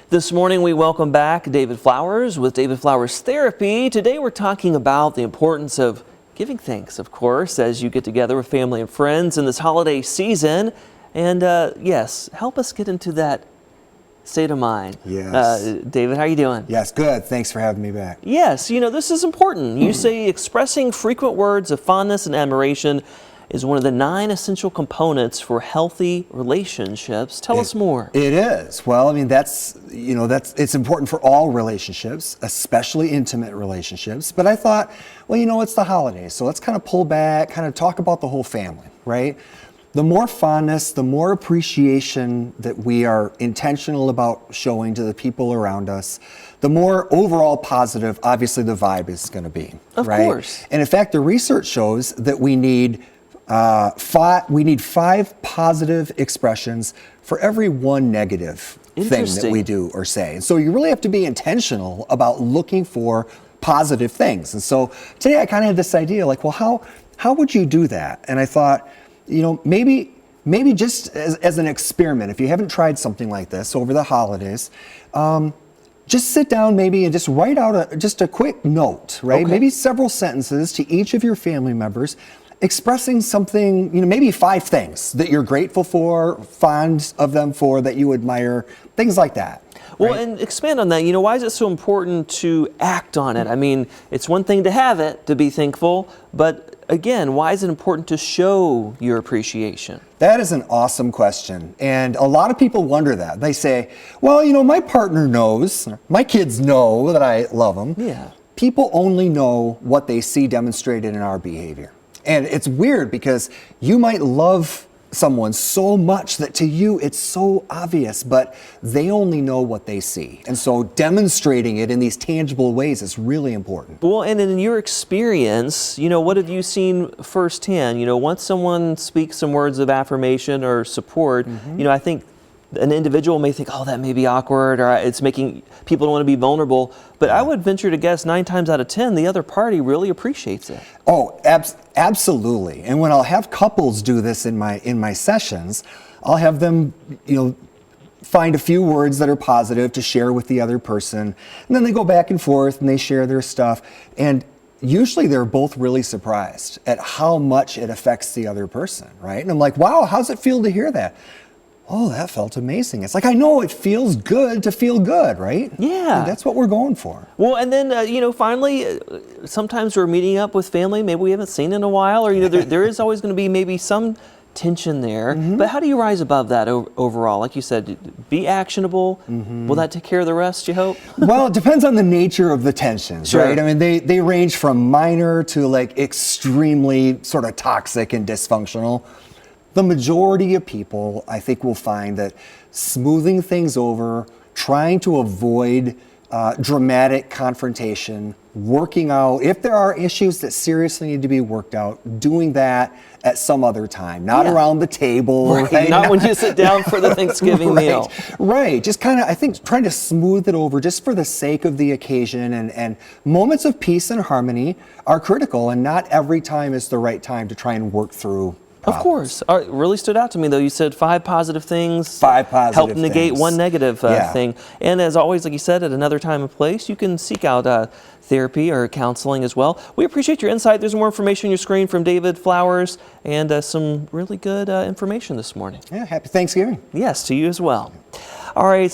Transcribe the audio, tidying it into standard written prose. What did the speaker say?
This morning we welcome back David Flowers with David Flowers Therapy. Today we're talking about the importance of giving thanks, of course, as you get together with family and friends in this holiday season. And yes, help us get into that state of mind. Yes. David, how are you doing? Yes, good. Thanks for having me back. Yes, you know, this is important. You say expressing frequent words of fondness and admiration is one of the 9 essential components for healthy relationships. Tell us more. It is. Well, I mean, it's important for all relationships, especially intimate relationships. But I thought, well, it's the holidays, so let's kind of pull back, kind of talk about the whole family, right? The more fondness, the more appreciation that we are intentional about showing to the people around us, the more overall positive, obviously, the vibe is going to be. Of course. And in fact, the research shows that we need 5 positive expressions for every 1 negative thing that we do or say. And so you really have to be intentional about looking for positive things. And so today I kind of had this idea like, well, how would you do that? And I thought, maybe just as an experiment, if you haven't tried something like this over the holidays, just sit down maybe and just write out just a quick note, right? Okay. Maybe several sentences to each of your family members expressing something, maybe 5 things that you're grateful for, fond of them for, that you admire, things like that. Well, right? and expand on that. Why is it so important to act on it? I mean, it's one thing to have it, to be thankful, but again, why is it important to show your appreciation? That is an awesome question. And a lot of people wonder that. They say, well, my partner knows, my kids know that I love them. Yeah. People only know what they see demonstrated in our behavior. And it's weird because you might love someone so much that to you it's so obvious, but they only know what they see. And so demonstrating it in these tangible ways is really important. Well, and in your experience, what have you seen firsthand? Once someone speaks some words of affirmation or support, I think an individual may think, oh, that may be awkward, or it's making people don't want to be vulnerable. But I would venture to guess 9 times out of 10, the other party really appreciates it. Oh, absolutely. And when I'll have couples do this in my sessions, I'll have them, find a few words that are positive to share with the other person. And then they go back and forth and they share their stuff. And usually they're both really surprised at how much it affects the other person, right? And I'm like, wow, how's it feel to hear that? Oh, that felt amazing. It's like, I know it feels good to feel good, right? Yeah. And that's what we're going for. Well, and then, finally, sometimes we're meeting up with family maybe we haven't seen in a while, or, there is always going to be maybe some tension there. But how do you rise above that overall? Like you said, be actionable. Will that take care of the rest, you hope? Well, it depends on the nature of the tensions, Sure. right? I mean, they range from minor to like extremely sort of toxic and dysfunctional. The majority of people, I think, will find that smoothing things over, trying to avoid dramatic confrontation, working out, if there are issues that seriously need to be worked out, doing that at some other time, not around the table. Right. Not when you sit down for the Thanksgiving meal. Right. Just kind of, I think, trying to smooth it over just for the sake of the occasion. And moments of peace and harmony are critical, and not every time is the right time to try and work through problems. Of course. It really stood out to me, though. You said 5 positive things. 5 positive help negate things. 1 negative thing. And as always, like you said, at another time and place, you can seek out therapy or counseling as well. We appreciate your insight. There's more information on your screen from David Flowers and some really good information this morning. Yeah, happy Thanksgiving. Yes, to you as well. All right.